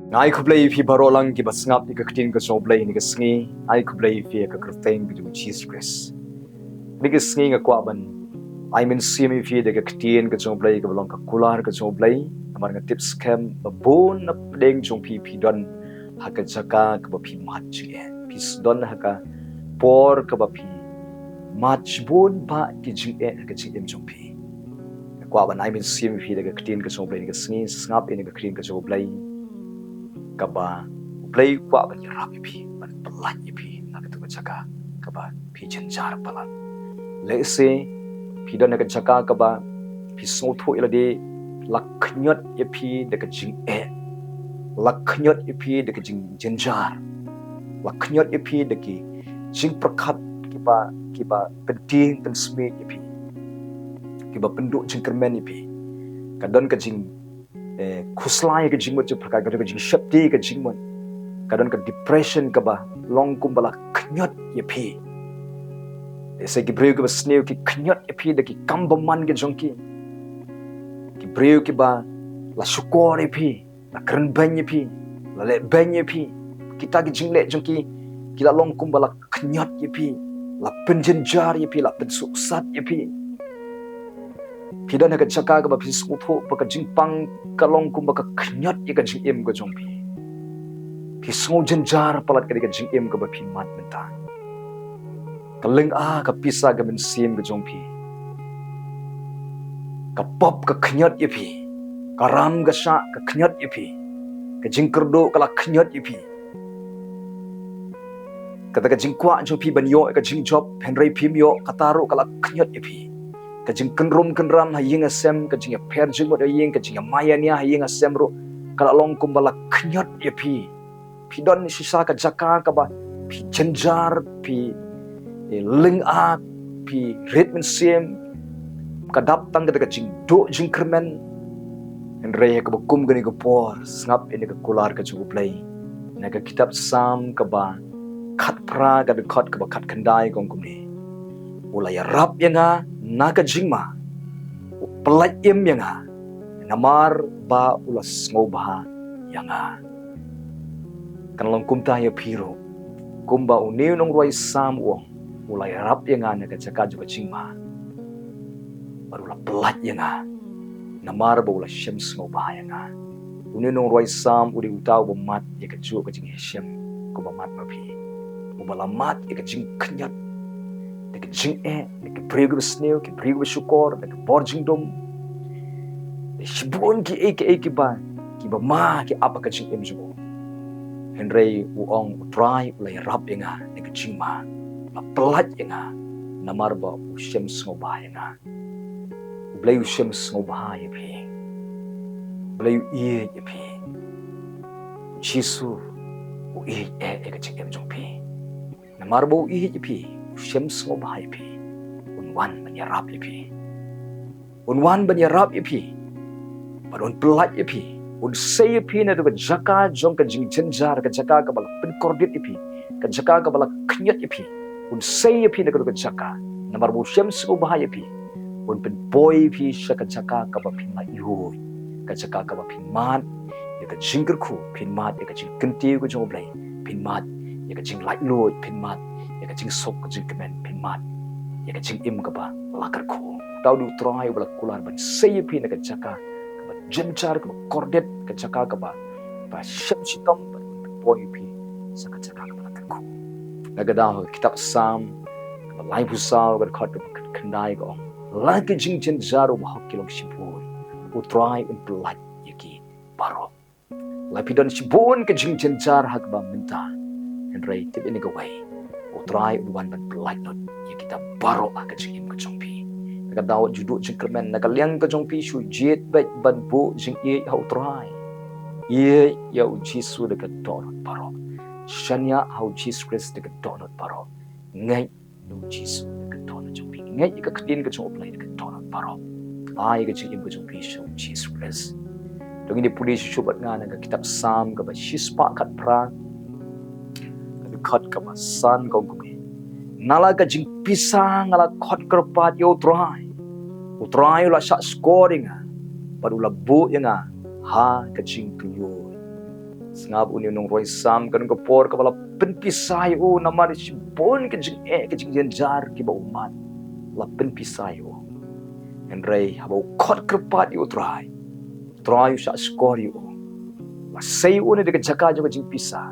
Ngai kublai fi barolang ki basngap ni ka ktin ka soblai ni ka sngi ai kublai fi ka krteng bi Jesus Christ ni ka sngi nga kwaban ai men simi fi de ka ktin ka soblai ka balong ka kular ka soblai amar nga tips kem babon na pdeng jong pi don haka jaka ka ba pi mat chi pi don haka por ka ba pi mat bon ba ki jing ka chi jong pi kwaban ai men simi fi de ka ktin ka soblai ni ka sngi snap ni ka ktin ka soblai kaba play kwa ban rapi pi ban pelan pi nak tu jaka kaba pi jenjar pelan le se pi don nak jaka kaba pi so thu ila de la khniot pi de ka jing la khniot pi de ka jing jenjar la khniot pi de ki jing prakhat kiba penting pen sme pi kiba penduk jingkermen pi kadon ka jing khuslai ka jingmot chu prakar ka jing shapti ka jingmot kadon ka depression ka ba long kumbala khnyot ye phi ese ki breu ka sneu ki khnyot ye phi de ki kambaman ke jongki ki breu ki ba la shukor ye phi la kran ban ye phi la le ban ye phi kita ki jingle jongki ki la long kumbala khnyot ye phi la penjen jar ye phi la pensuk sat ye phi Pidana ka jaka ka ba phi sutho ba ka jingpang ka long kum ba ka khnyot ye ka jing em ka jong phi so jenjar palat ka jing em ka ba phi mat menta ka leng ka pisa ka men sim ka jong phi ka pop ka khnyot ye phi ka ram ga sha ka khnyot ye phi ka jing kerdo ka la khnyot ye phi ka ta ka jing kwa jong phi ban yo ka jing job henry phim yo ka taro ka la khnyot ye phi ka jing kenrum kenram ha ying asem ka jing pher jing mod ying ka jing maya nia ha ying asem ro kala long kumbala khnyot ye phi don ni sisa ka jaka ka ba phi jenjar phi ling phi ritmen sem ka dap tang ka jing do jing kermen en re ka kum gani ka por snap ini ka kular ka chu play na ka kitab sam ka ba khat pra ka khot ka ba khat khandai kong kum ni ulaya rap yanga naga jingma pelaj im yanga namar ba ulas ngobha yanga kan long kumta ya phiro kumba uniu nong roi sam wong ulai rap yanga naga jaka juga jingma baru la pelaj yanga namar ba ulas shem ngobha yanga uniu nong roi sam udi utau ba mat ya ka ju ka jing shem ko ba mat ba phi ubala mat ya ka jing khnyat de jing de prego sneu ki prego shukor de borjing dom de shibun ki ba ma ki apa ka jing em jo henry uong try ulai rap enga de jing ma la pelat enga namar ba ushem sngoba enga blai ushem sngoba ye phi blai ye phi jisu u ka jing em jo phi namar ba u ye phi shem so bahai phi unwan ban yarap phi unwan ban yarap phi baron pelat phi un say phi na de jaka jong ka jing jenjar ka jaka ka bal pen kordit phi ka jaka ka bal khnyat phi un say phi na ka jaka namar bu shem so bahai phi un pen boy phi shaka jaka ka ba phi ma yo ka jaka ka ba phi mat ya ka jingker khu phi mat ya ka jing kenti ko jong blai phi mat ya ka jing lai loi phi mat ya ka jing sok ka jing kemen pin mat ya ka jing im ka ba lakar ko tau du try bala kular ban say pin ka jaka ka ba jenchar ka kordet ka jaka ka ba shep chitom boy pi sa ka jaka ka lakar ko naga da kitab sam ka lai busal ka khot ka khandai ko la ka jing jenchar ba hakilong shipu u try un plat yaki baro la pidon shibun ka jing jenchar hak ba minta and right tip ini ka way utrai uban ban pelai not ya kita baro ka jing ka jongpi ka daw judu jingkermen na kaliang ka jongpi shu jet bat ban bu jing ye ha utrai ye ya jisu de ka don baro shanya ha Jesus Christ de ka don baro ngai no jisu de ka don jongpi ngai ka kdin ka jong play de ka don baro ai ka jing ka jongpi shu Jesus Christ dong ini puli shu bat ngana ka kitab sam ka ba shispa kat pra khot ka ba san ko gumi nala ka jing pisang ala khot kerpat yo utrai la sha scoring baru la bu yanga ha ka jing tuyo Sengap uni nung roi sam kan ko por ka bala penpisai o namar si bon ke jing ke jing jenjar ki ba umat la penpisai o en rei habo khot kerpat yu try sa skor yu la sei o ne de jaka jo jing pisa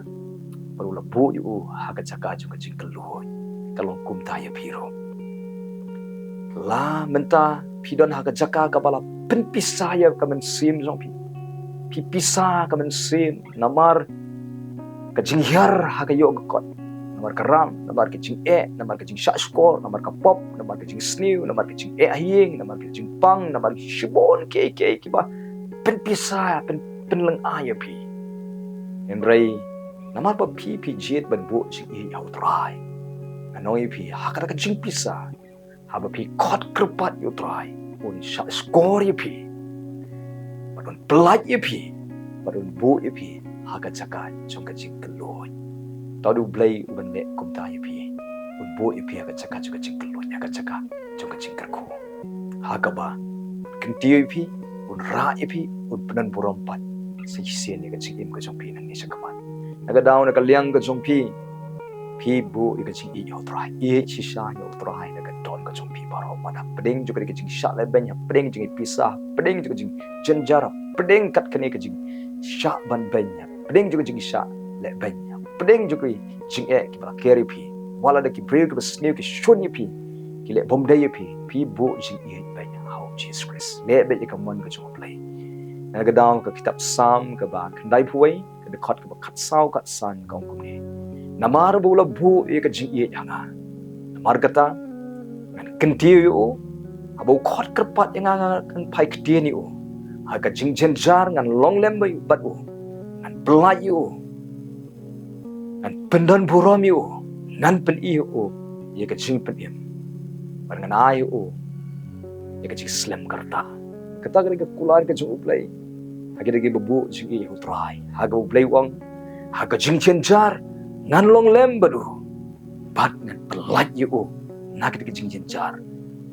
baru la bu yu ha ka jaka jo jing keluoi kalong kum ta ya piro la menta pidon ha ka jaka ka bala penpisai ya ka men sim jong pi pisa ka men sim namar ka jinghyar ha ka yo kot namar ka ram namar ka jing namar ka jing sha skor namar ka pop namar ka jing snew namar ka jing ahing namar ka jing pang namar ka shibon ke ba pen pisa pen leng aya pi en rei namar pa pi jet ban bu jing au trai anoi pi ha ka jing pisa ha ba pi kot kerpat yo trai un sha skor ye pi badun pelat ye pi badun bu ye pi ha ka jaka jong ka jing keloi tau du blai uban le kum ta ye pi un bu ye pi ha ka jaka jong ka jing keloi ha ka jaka jong ka jing kerku ha ka ba kenti ye pi un ra ye pi un penan burompat si sien ye ka jing im ka jong pi nang ni sakaman naga daw na ka liang ka jong pi bu ye ka jing i yo trai ye chi sha yo trai na ka don ka jong pi baro mana peding juga ka jing sha le ben ya peding jing pisah peding juga jing jenjara peding kat kene ka jing sha ban ben ya peding juga jing sha le ben ya peding juga jing ki ba keri pi wala da ki break ba snew ki shun ye pi ki le bom day ye pi bu jing i ben ya how Jesus Christ le be ka mon ka jong play na ka daw ka kitab sam ka ba kandai puai ka de khot ka ba khat sau kat san kong kum ni namar bu la bu ye ka jing i hanga namar kata kentiu yu abo khot kerpat yang kan pai kedia ni aga jing jenjar ngan long lem yu bat ngan pelai yu ngan pendan buram yu ngan pen i yu ye ka jing pen im bar ngan ai yu ye ka jing slam karta kata ka kular ka jing uplai agi dagi bebu jing i yu try aga uplai wang aga jing jenjar ngan long lem badu bat ngan pelai yu nak kita jing jenjar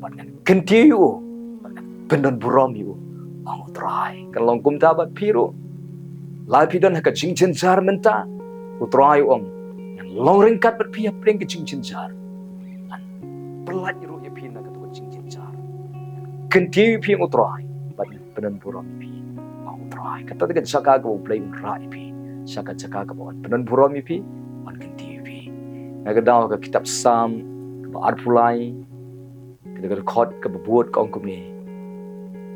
dengan kentiu dengan pendan buram yu mau try kalau kum tabat piru lai pidan haka jing jenjar menta utrai ong yang long ringkat berpia pring ke jing jenjar an pelat yu ye pina ka to jing jenjar kentiu pi utrai bat pendan buram pi mau try kata dekat saka ka play rai pi saka saka ka bon pendan buram pi an kentiu pi naga daw ka kitab sam arpulai kita khot ke bebuat ka ongkum ni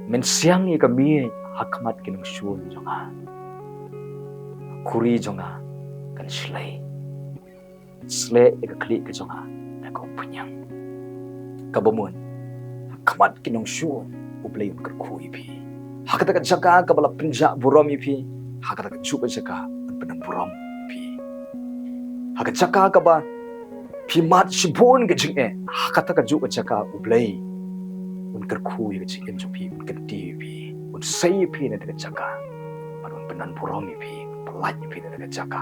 men siang ni kami hakmat kinung shun jonga kuri jonga kan slay ke klik ke jonga na ko punyang ka bomun hakmat kinung shun ublay ker kui pi hakata ka jaka ka bala pinja buram pi hakata ka chuba jaka penam buram pi hakata jaka ka ba pimat shibon ke jing hakata ka ju ka jaka ublay un ker khu ye jing em pi un ker ti pi un sei pi na ka jaka un penan buram pi pelat pi na ka jaka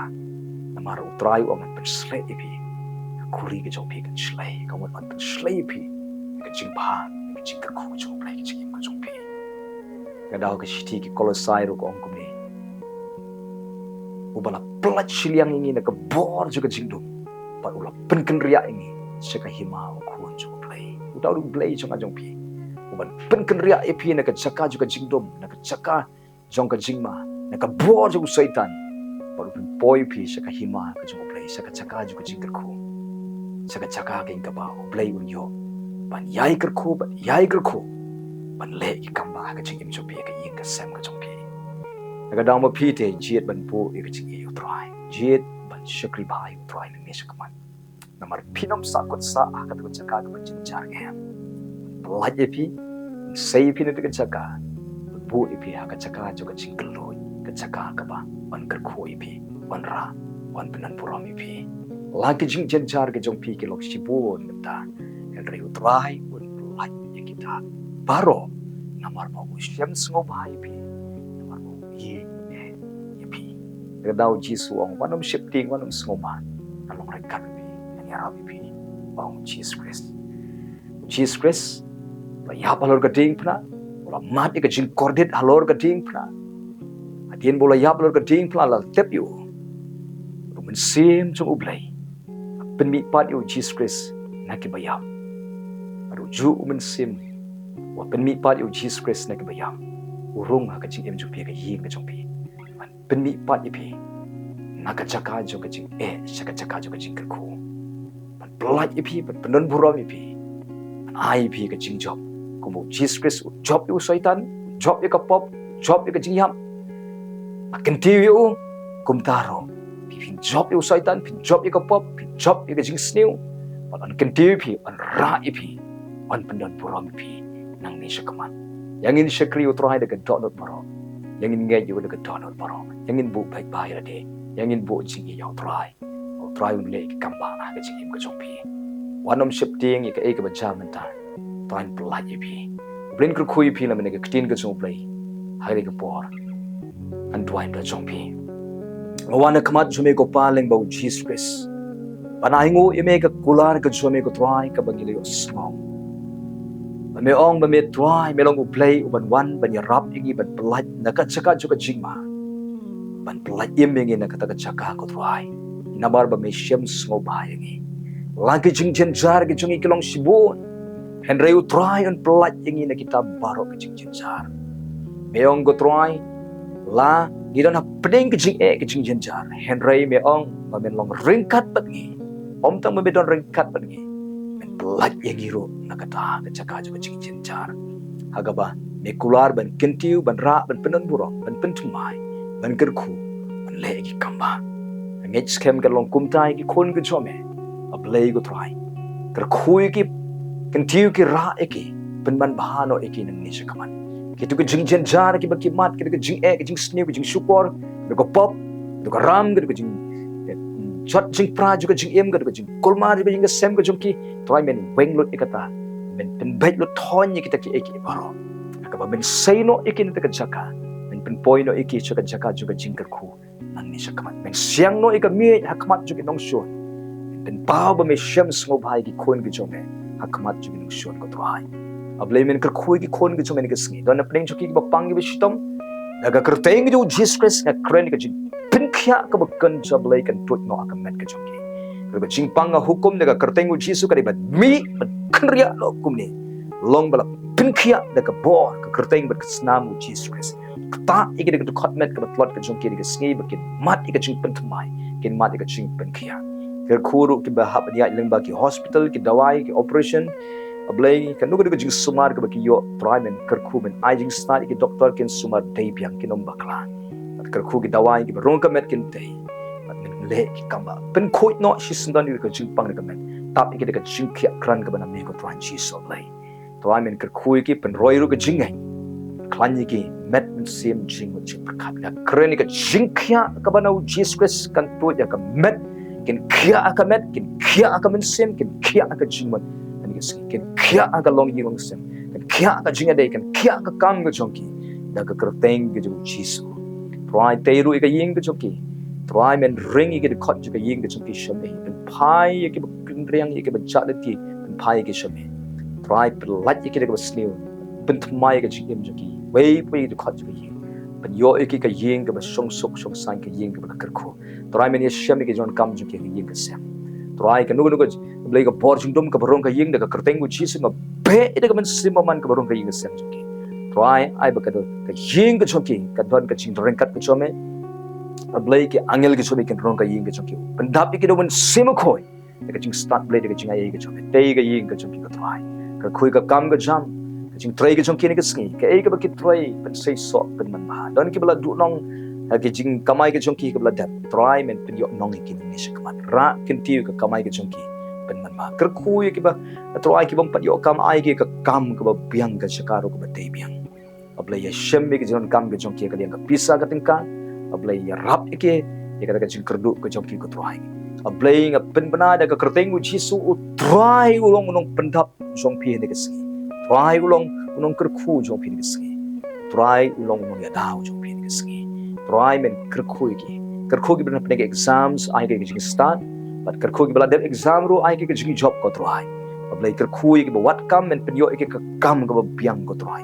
namar utrai o man slay pi kuri ke jong pi kan slay ka wan man slay pi ka jing ba ka jing ker khu jong play ka jing ka jong pi ka daw ka shiti ki kolosai ro ko ongkum ni ubala pelat shiliang ini na ka bor juga jing dum pat ula penken ria ini seka hima kuan jong play utau du play jong ajong pi uban penken ria epi na ka jaka juga jingdom na ka jaka jong ka jingma na ka bor jong satan pat pen poi pi seka hima ka jong play seka jaka juga jingker ku seka jaka ka ingka ba play un yo ban yai ker ku ban le ki kamba ka jing im jong pi ka yin ka sem ka jong pi na ka dang ma pi te jiet ban pu e ka jing e try jiet syukri bahai try ni sekaman namar pinom sakut sa kata ko jaka ko jinjar em pelaj epi sei pi ne ka jaka bu epi ha ka jaka jo ka jingkeloi ka jaka ka ba ban ker khu epi ban ra ban penan puram epi lagi jing jinjar ke jong pi ke lok sibon menta el reu try un pelaj ye kita baro namar mau syam sngo bahai epi namar mau ye daw Jisu ang wanam shifting wanam sngoma along rekat bi ani arabi bi bang Jesus Christ ba ya palor gading pna wala mat ka jing kordet halor gading pna Tien bola yap lor ka ding pla la tep yu. Rumen sim chung ublay. Ben mi pat yu Jesus Christ nakibayam. Aru ju umen sim. Wa ben mi pat yu Jesus Christ nakibayam. Urung ha ka jing em ju pi ka ying ka jong pi. Ben mi pat yu pi. Nakachaka jo ka jing shakachaka jo ka jing kerku. Ban pelat yu pi, ban penon buram yu pi. Ban ai pi ka jing job. Kumu Jesus Christ job yu syaitan, job yu ka pop, job yu ka jing yam. Akan tiu kum taro. Pin job yu syaitan, pin job yu ka pop, pin job yu ka jing snew. Ban kan tiu pi, an ra yu pi, an penon buram yu pi. Nang ni syakaman. Yang ini syakri yu try dekat donut baro. Yang ini ngay yu dekat donut baro. Yang ini bu baik baik ade. Yang ini bu jing yu try. Au try un le kamba ka jing im ka jong pi. Wanom shifting yu ka e ka ba jam mentan. Try pelat yu pi. Blin kur kui pi la mene ka ktin ka jong play. Hai ka por. An try ka jong pi. Wana kamat jume ko paleng ba Jesus Christ. Panahingo ime ka kular ka jume ko try ka bangile yo smong. Ba ong ba me try me long play uban wan ban yarap ingi ban pelat nakachaka juga jingma. Ban pelat iming ina kata chaka ko try. Nabar ba me shem smo bayangi. Lagi jing jar ke jungi kilong sibun. Henry u try on pelat ingi na kita baro ke jing jar. Me ong go try la gidon ha peding ke jing jar. Henry me ong ba men long ringkat bangi. Om tang me don ringkat bangi. Pelat yang hiro nakata kecaka juga jing jar. Hagaba me kular ban kentiu ban ra ban penon burong ban pentumai ban kerku ban legi kamba. Ngej skem ka long kumtai ki kon ke chome. Ablay go try. Kerkui ki kentiu ki ra eki ban ban bahano eki nang ni sakaman. Kitu ke jing jar ki baki mat ki jing ki jing snew ki jing super ko pop ko ram ki jing shot jing pra juga jing em ga jing kolma juga jing sem ga jong ki try men weng lut ikata men pen bait lut thon ni kita ki eki baro ka men say no eki ni ka jaka men pen poi no eki chaka jaka juga jing kerku nang ni sakamat men siang no eka mi hakmat juga nong shon pen pau ba me shem smo bhai ki kon ki jong hakmat juga nong shon ko try ablay men kerku ki kon ki jong men ki sngi don apning chuki ba pang gi shitom daga kerteng ju Jesus Christ ka kren ka jing Kya ka bakan jablay kan tut no akan met ka jongki. Kalau jing panga hukum daga kertengu Jisu ka dibat mi kanria lo hukum ni. Long bala pinkya daga bor ka kerteng ber kesnamu Jesus Christ. Kata iki daga dukot met ka batlot ka jongki daga sngi bakin mat ika jing pentumai. Kin mat ika jing pinkya. Ker kuru ki bahap dia lengba ki hospital ki dawai ki operation. Ablay kan nuga daga jing sumar ka baki yo primen kerku men ai jing start ki doktor kin sumar day biang kinom bakla. Kerku ki dawai ki barong ka met kin tay at min le ki kamba pen khoi no shi sundan ni ka jing pang ka met tap ki ka jing khia kran ka bana me ko tran chi so lai to I men kerku ki pen roi ru ka jing ai klan ni ki met sim jing mo jing prakat na kren ni ka jing khia ka bana u Jesus Christ kan to ya ka met kin khia ka met kin khia ka men sim kin khia ka jing man ani kin khia ka long yi long sim kin khia ka jing ade kin khia ka kam ka jongki da ka kerteng ki jing Jesus Try teiru ika ying ke joki. Try men ring ika de kot juga ying ke joki shame. Ben pai ika bekendriang ika bencak leti. Ben pai ika shame. Try pelat ika de besnew. Ben temai ika joki. Wei pui ika de kot juga ying. Ben yo ika ying ke besong sok sok sang ke ying ke bekerku. Try men ya shame ika jon kam joki ying ke sem. Try ika nugu beli ika bor jingdom ke barong ke ying de ke kertengu jisu nga be ika men simaman ke barong ke ying ke sem joki. Try ai bakado ka ying ka choki ka don ka ching ringkat ka chome ablay ki angel ki chobi ken rong ka ying ka choki pandap ki do men sima khoi ka ching start blay ka ching ai ka chome tei ka ying ka choki ka try ka khoi ka kam ka jam ka ching try ka choki ni ka sngi ka ai ka ba ki try pen sei so pen man ma don ki bala du nong ki ching kamai ka choki ka bala dap try men pen yo nong ki ni shi kaman ra ken tiu ka kamai ka choki pen man ma ka khoi ki ba try ki bam pat yo kam ai ki ka kam ka ba biang ka chakaro ka ba tei biang ablay ya shembe ke jon kam ke jongki ka liang ka pisa ka tingka ablay ya rap ke ya ka jing kerdu ke jongki ko try ablay nga pen bana da ka kertengu Jisu u try ulong unong pendap jongpi ne ke ski try ulong unong kerku jongpi ne ke ski try ulong unong ya dau jongpi ne ke ski try men kerku ki bana pen exams ai ke jing start but kerku ki bala dem exam ru ai ke jing job ko try ablay kerku ki ba wat kam men pen yo ke ka kam ka biang ko try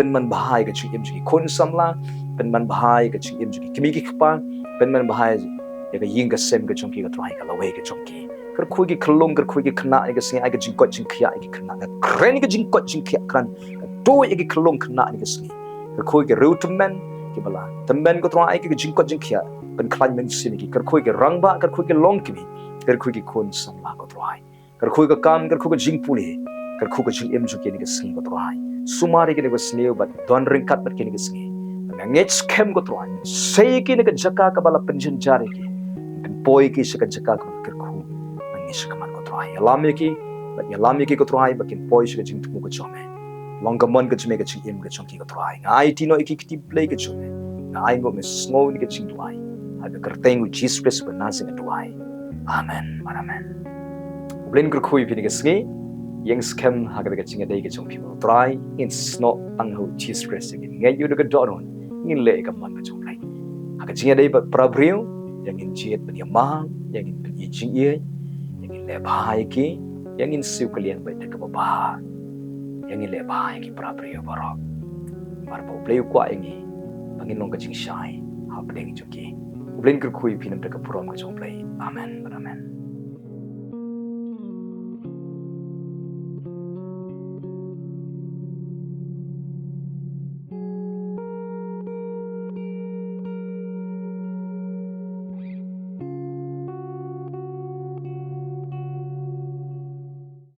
pen man bahai ka ching em juki khon samla pen man bahai ka ching em juki kimi ki khpa pen man bahai ya ka ying ka sem ka chong ki ka trai ka lawe ka chong ki kar khoi ki khlong kar khoi ki khna ni ka singi ai ka jing kot jing khia ai ki khna ka kren ni ka jing kot jing khia kran do ai ki khlong khna ni ka singi kar khoi ki ru tummen ki bala tummen ko trai ai ki jing kot jing khia pen khlan men sin ki kar khoi ki rangba kar khoi ki long kimi kar khoi ki khon samla ko trai kar khoi ka kam kar khoi ka jing puli kar khoi ka jing em juki ni ka singi ko trai sumari ki ni ka singi bat don ringkat bat ki ni ka singi ngech kem ko trai sei ki ni ka jaka ka bala penjen jari ki poi ki saka jaka ko kar khu ngi saka man ko trai yalami ki ko trai bakin poi saka jing tu ko chome long ka mon ka chme ka ching im ka chong ki ko trai ngai ti no iki ki play ka chome ngai ngo me snow ni ka ching tuai ha ka teng with Jesus Christ ba nazing tuai amen amen blin kar khu pi ni ka sngi yang scam ha ka ching dai ka chong pi ko trai in snow tang ho Jesus Christ ngai yu ka doron ngin le ka man ka chong lai ha ka ching dai ba prabriu yang in jiet pen yamang yang in pen yijing ye yang in le bahai ki yang in siu kalian bai ka ba yang in le bahai ki prabriu barok mar bo play kwa engi pangin long ka ching shai ha play ki joki blin kar khu pi nam ka purom ka chong play amen amen